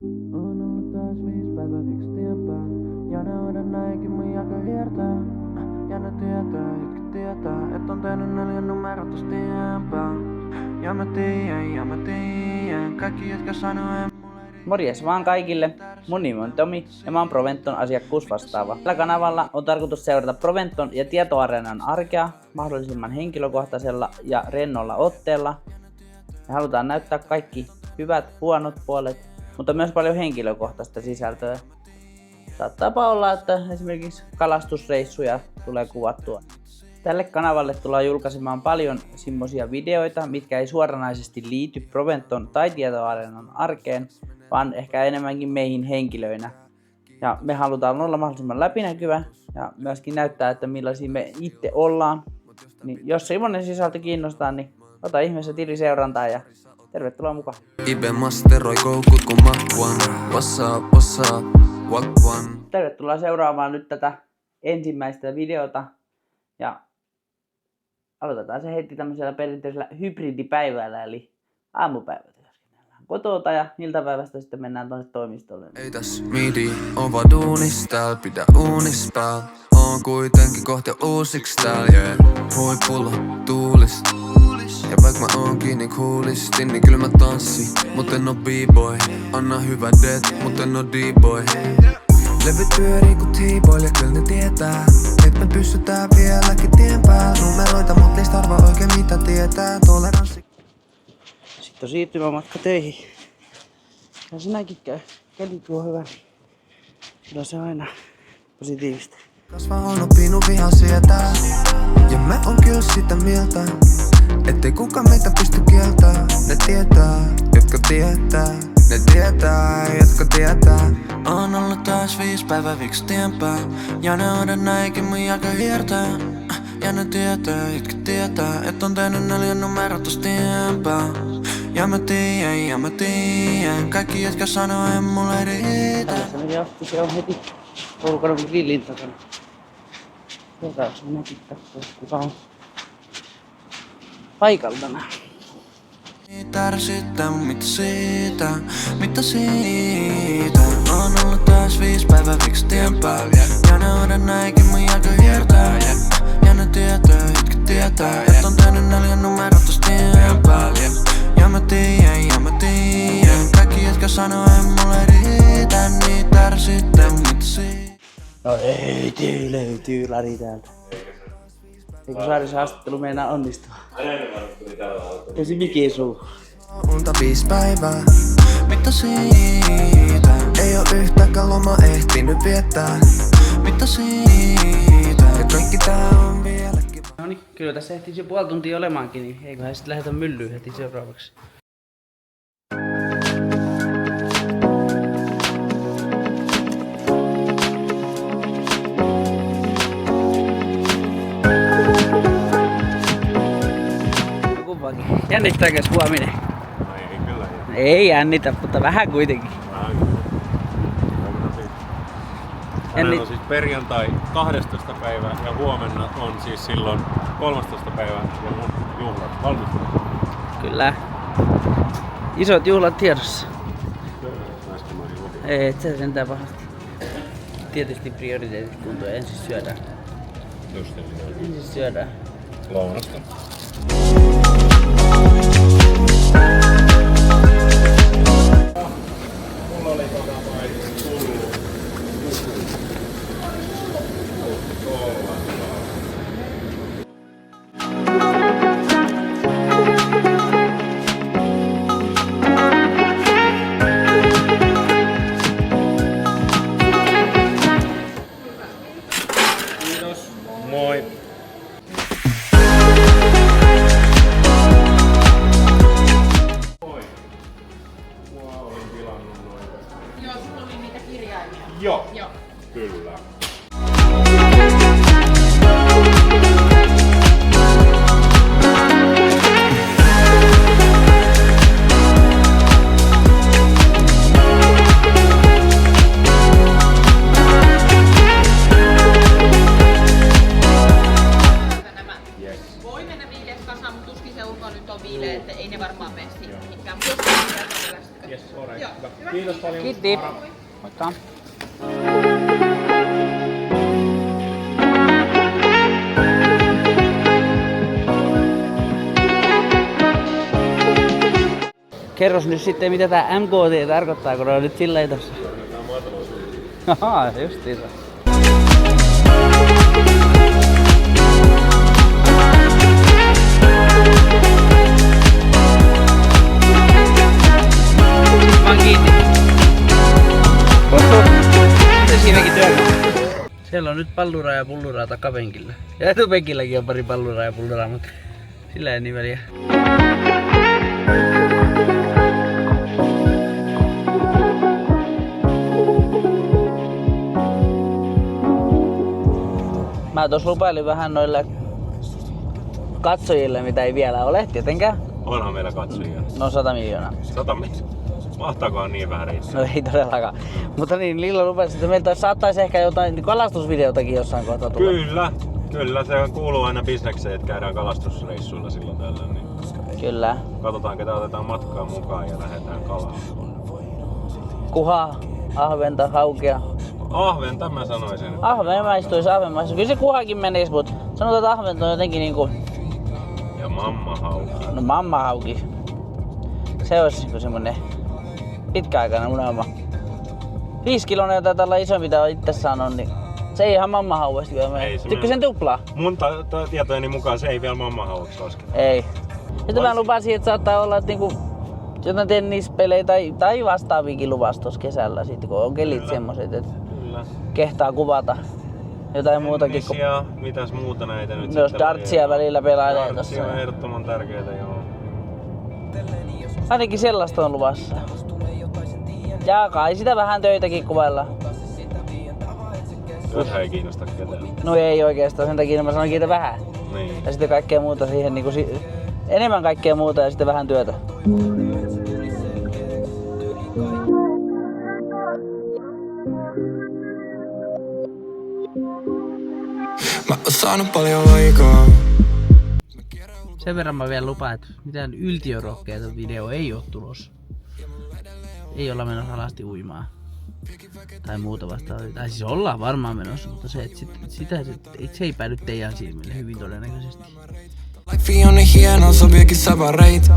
On ollut taas 5 päivää viks tiempää. Ja ne odan näikin mun jalka hiertää. Ja ne tietää, jotka tietää, et on tehnyt 4 numerot tosta tiempää. Ja mä tiedän, kaikki jotka sanoo en mulle riitä. Morjes vaan kaikille, mun nimi on Tomi ja mä oon Proventon asiakkuusvastaava. Tällä kanavalla on tarkoitus seurata Proventon ja Tietoareenan arkea mahdollisimman henkilökohtaisella ja rennolla otteella. Me halutaan näyttää kaikki hyvät, huonot puolet, mutta myös paljon henkilökohtaista sisältöä. Saattaapa olla, että esimerkiksi kalastusreissuja tulee kuvattua. Tälle kanavalle tullaan julkaisemaan paljon semmosia videoita, mitkä ei suoranaisesti liity Proventon tai Tietoareenan arkeen, vaan ehkä enemmänkin meihin henkilöinä. Ja me halutaan olla mahdollisimman läpinäkyvä ja myöskin näyttää, että millaisia me itse ollaan. Niin jos semmonen sisältö kiinnostaa, niin ota ihmeessä tiliseurantaa ja tervetuloa mukaan. Ibe masteroi koukut kun makkuan. What's up, wakkuan. Tervetuloa seuraamaan nyt tätä ensimmäistä videota. Ja aloitetaan se heti tämmöisellä perinteisellä hybridipäivällä, eli aamupäivä työskennellään kotota ja iltapäivästä sitten mennään tonne toimistolle. Ei täs midi, on vaan duunis tääl, pidä uunis pääl. Oon kuitenkin kohta uusiks tääl, yeah. Huipulla tuulis. Ja vaik mä oonkin niin coolisti, niin kyllä mä tanssin. Mut en oo b-boy, anna hyvä det, mut en oo d-boy. Levyt pyörii ku T-boy ja kyllä ne tietää, et me pystytään vieläkin tien päällä. Numeroita mut ei arvaa oikein mitä tietää, toleranssi. Sitten on siirtymämatka töihin. Ja sinäkin käy. Kelit on hyvä, niin kyllä se on aina positiivista. Kasva on oppinut vihan sietää, ja mä oon kyllä sitä mieltä, ettei kukaan meitä pysty kieltää. Ne tietää, jotka tietää. Ne tietää, jotka tietää. On ollut taas 5 päivää viks tiempää. Ja ne odan näikin mun jalka hiertää. Ja ne tietää, jotka tietää, et on tehnyt 4 numerot tosta tiempää. Ja mä tiedän, kaikki jotka sanoo en mulle riitä. Tässä meni asti, se on heti ulkona grillin takana. Sieltä jos minäkin katsoo, kuka on paikalla tänään. Ärsyttää, mitä siitä. On ollut taas 5 päivää viks tiempää. Ja ne odan näikin mun jalka hiertää. Ja ne tietää, jotka tietää, et on tehnyt 4 numerot tosta tiempää. Ja mä tiedän, kaikki jotka sanoo en mulle riitä. Niitä ärsyttää, mitä siitä. No ei, löytyy lari täältä. Eikö Saarisen haastattelu meinaa onnistua? Ja se mikin suu. Unta 5 päivää, Mitä siitä? ei oo yhtäkään loma ehtinyt viettää. Mitä siitä? Ja kaikki tää on vieläkin. No niin, kyllä tässä ehtii jo puoli tuntia olemaankin, niin eiköhän sitten lähdetä myllyyn heti seuraavaksi. Kumpaakin. Jännittääkös huominen? No ei kyllä. Ei jännitä, mutta vähän kuitenkin. Tänään on siis perjantai 12. päivä ja huomenna on siis silloin 13. päivä ja mun juhlat. Valmistunut. Kyllä. Isot juhlat tiedossa. Äsken mä juhlin. Ei, et sä sentään pahasti. Tietysti prioriteetit kuntoon. Ensin syödään. Just niin. Ensin syödään. Lounasta. Mulla oli vai tullut. Kiitos. Moi. Joo, sulla oli niitä kirjaimia. Joo. Joo. Kyllä. Nämä Yes. voi mennä viileäksi kasaan, mutta tuskin se ulko nyt on viileä, että ei ne varmaan mene sinne mihinkään. Jos ei niitä ole hyvästä. Yes, alright. Joo, Hyvä. hyvä. Kiitos paljon. paljon. Kiitti. Moikka. Kerros nyt sitten mitä tää MKT tarkoittaa, kun on nyt silleen tossa. Tää on maatalous. Ahaa, justiinsa. Vaan kiinni. Miten siinäkin työllä? Siellä on nyt palluraa ja pulluraa takapenkillä. Ja etupenkilläkin on pari palluraa ja pulluraa, mutta sillä ei niin väliä. Mä tuossa lupailin vähän noille katsojille, mitä ei vielä ole tietenkään. Onhan meillä katsojia. No 100 miljoonaa. 100 miljoonaa. Mahtaakohan niin vähän riittää? No ei todellakaan. Mutta niin, Lilla lupasi, että meiltä saattaisi ehkä jotain kalastusvideotakin jossain kohtaa tulla. Kyllä, se kuuluu aina bisnekseen, että käydään kalastusreissuilla silloin tällöin. Niin Kyllä. katsotaan, ketä otetaan matkaan mukaan ja lähdetään kalaan. Kuhaa, ahventa, haukea. Ahventa mä sanoisin. Ahven maistuisi, ahven maistuisi. Kyllä se kuhakin menisi, mutta sanotaan, että ahventa on jotenkin niinku... Ja mamma hauki. No mamma hauki. Se olisi niinku semmonen pitkäaikainen unelma. 5 kilonen taitaa olla isompi, mitä on itse saanut, niin se ei ihan mamma hauesti vielä mene. Tykkäsen tuplaa? Mun tietojeni mukaan se ei vielä mamma hauki koske. Ei. Sitten mä lupasin, että saattaa olla, että niinku jotain tennispelejä tai vastaaviakin luvassa tuossa kesällä, sit, kun on kelit semmoset, että kehtaa kuvata jotain muutakin. Tennisiä, mitäs muuta näitä nyt myös dartsia välillä pelailee tossa. Dartsia on ehdottoman tärkeetä, joo. Ainakin sellaista on luvassa. Ja kai sitä vähän töitäkin kuvailla. Työtä ei kiinnosta ketään. No ei oikeastaan, sen takia mä sanoin että vähän. Niin. Ja sitten kaikkea muuta siihen, niinku enemmän kaikkea muuta ja sitten vähän työtä. Mä oon saanut paljon aikaa. Sen verran mä vielä lupaan, että mitään yltiörohkeita video ei oo tulossa. Ei olla menossa alasti uimaan. Tai muuta vastaavaa. Tai siis ollaan varmaan menossa, mutta se, että se ei päädy teidän silmille hyvin todennäköisesti. Life on niin hieno, sopiikin säpäreit.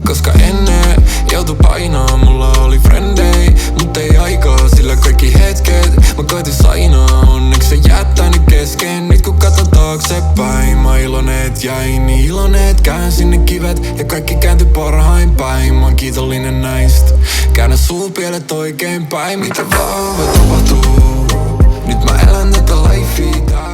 Koska ennen joutu painaa, mulla oli frendei. Mut ei aikaa, sillä kaikki hetket mä koitin sainaa. Onneksi se jättänyt kesken. Nyt kun katon taaksepäin, mä ilonen et jäin. Niin ilonen et käänsin ne kivet. Ja kaikki kääntyi parhain päin. Mä oon kiitollinen näistä. Käännä suupielet oikein päin. Mitä vaan voi tapahtuu. Nyt mä elän tätä lifea täällä.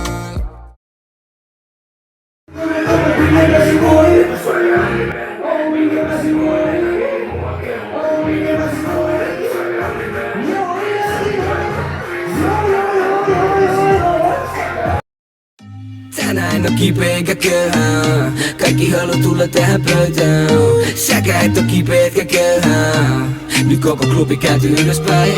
Tänään en oo kipeä eikä köyhää. Kaikki haluaa tulla tähän pöytään. Säkä et oo kipeä etkä köyhää. Nyt koko klubi kääntyy ylöspäin.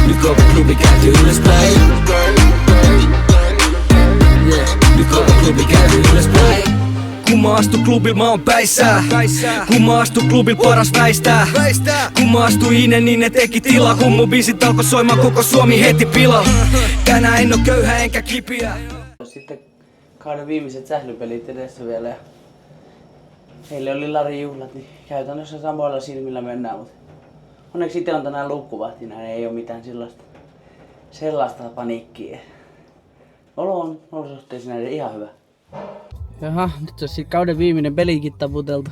Nyt koko klubi kääntyy ylöspäin. Nyt koko klubi kääntyy ylöspäin. Kun mä astun klubil mä oon päissään. Kun mä astun klubil paras väistää. Kun mä astun inne niin ne teki tilaa. Kun mun biisit alkoi soimaan koko Suomi heti pilaa. Tänään en oo köyhä enkä kipiä. Sitten kauden viimeiset sählypelit edessä vielä. Ja heille oli Larin juhlat, niin käytännössä samoilla silmillä mennään. Mutta onneksi itse on tänään lukkuvahtina, niin ei oo mitään sellaista paniikkia. Olo on olosuhteissa näiden ihan hyvä. Jaha, nyt on sitten kauden viimeinen pelikin taputeltu.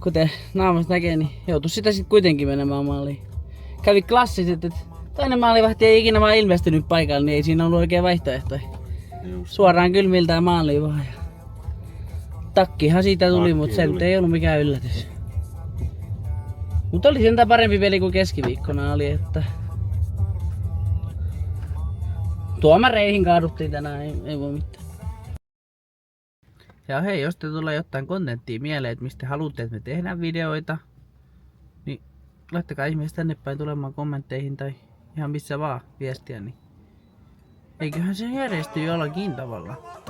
Kuten naamasta näkee, niin joutui sitä sitten kuitenkin menemään maaliin. Kävi klassiset, että toinen maalivahti ei ikinä vaan ilmestynyt paikalle, niin ei siinä ollut oikein vaihtoehtoja. Suoraan kylmiltään maaliin vaan. Ja takkihan siitä tuli, mutta se nyt ei ollut mikään yllätys. Mutta oli sentään parempi peli kuin keskiviikkona oli, että tuomareihin kaaduttiin tänään, ei voi mitään. Ja hei, jos te tulee jotain kontenttia mieleen, että mistä haluatte, että me tehdään videoita, niin laittakaa ihmeessä tänne päin tulemaan kommentteihin tai ihan missä vaan viestiä, niin eiköhän se järjesty jollakin tavalla.